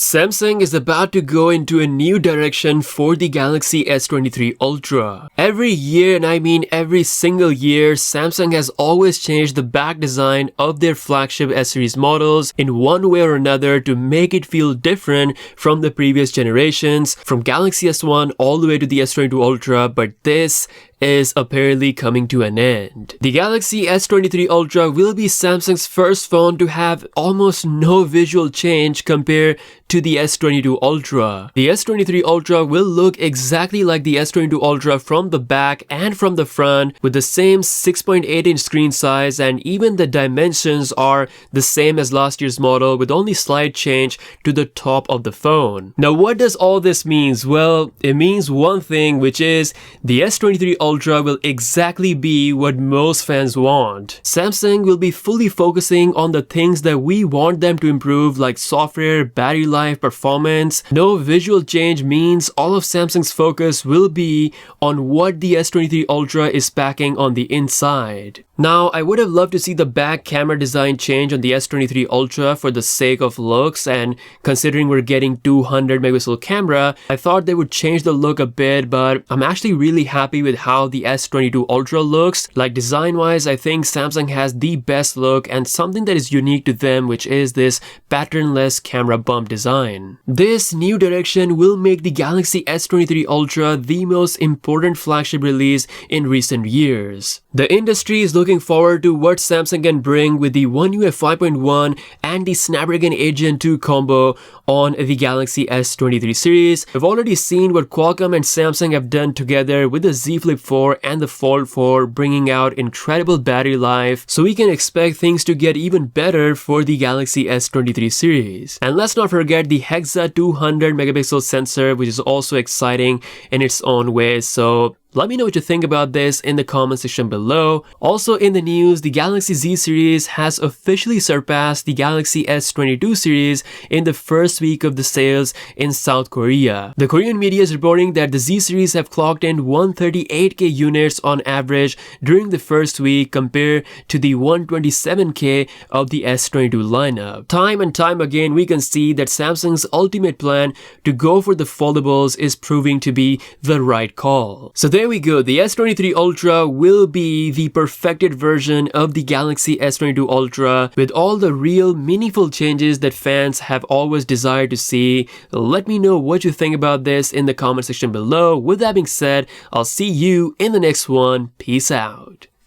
Samsung is about to go into a new direction for the Galaxy S23 Ultra. Every year, and I mean every single year, Samsung has always changed the back design of their flagship S-series models in one way or another to make it feel different from the previous generations, from Galaxy S1 all the way to the S22 Ultra, but this is apparently coming to an end. The Galaxy S23 Ultra will be Samsung's first phone to have almost no visual change compared to the S22 Ultra. The S23 Ultra will look exactly like the S22 Ultra from the back and from the front, with the same 6.8-inch screen size, and even the dimensions are the same as last year's model, with only slight change to the top of the phone. Now, what does all this mean? Well, it means one thing, which is the S23 Ultra will exactly be what most fans want. Samsung will be fully focusing on the things that we want them to improve, like software, battery life, performance. No visual change means all of Samsung's focus will be on what the S23 Ultra is packing on the inside. Now, I would have loved to see the back camera design change on the S23 Ultra for the sake of looks, and considering we're getting 200 megapixel camera, I thought they would change the look a bit, but I'm actually really happy with how the S22 Ultra looks. Like, design-wise, I think Samsung has the best look and something that is unique to them, which is this patternless camera bump design. This new direction will make the Galaxy S23 Ultra the most important flagship release in recent years. The industry is looking forward to what Samsung can bring with the One UI 5.1 and the Snapdragon 8 Gen 2 combo on the Galaxy S23 series. We've already seen what Qualcomm and Samsung have done together with the Z Flip 4 and the Fold 4, bringing out incredible battery life, so we can expect things to get even better for the Galaxy S23 series. And let's not forget the Hexa 200 megapixel sensor, which is also exciting in its own way. So let me know what you think about this in the comment section below. Also in the news, the Galaxy Z series has officially surpassed the Galaxy S22 series in the first week of the sales in South Korea. The Korean media is reporting that the Z series have clocked in 138k units on average during the first week compared to the 127k of the S22 lineup. Time and time again, we can see that Samsung's ultimate plan to go for the foldables is proving to be the right call. So there we go, the S23 Ultra will be the perfected version of the Galaxy S22 Ultra with all the real meaningful changes that fans have always desired to see. Let me know what you think about this in the comment section below. With that being said, I'll see you in the next one. Peace out.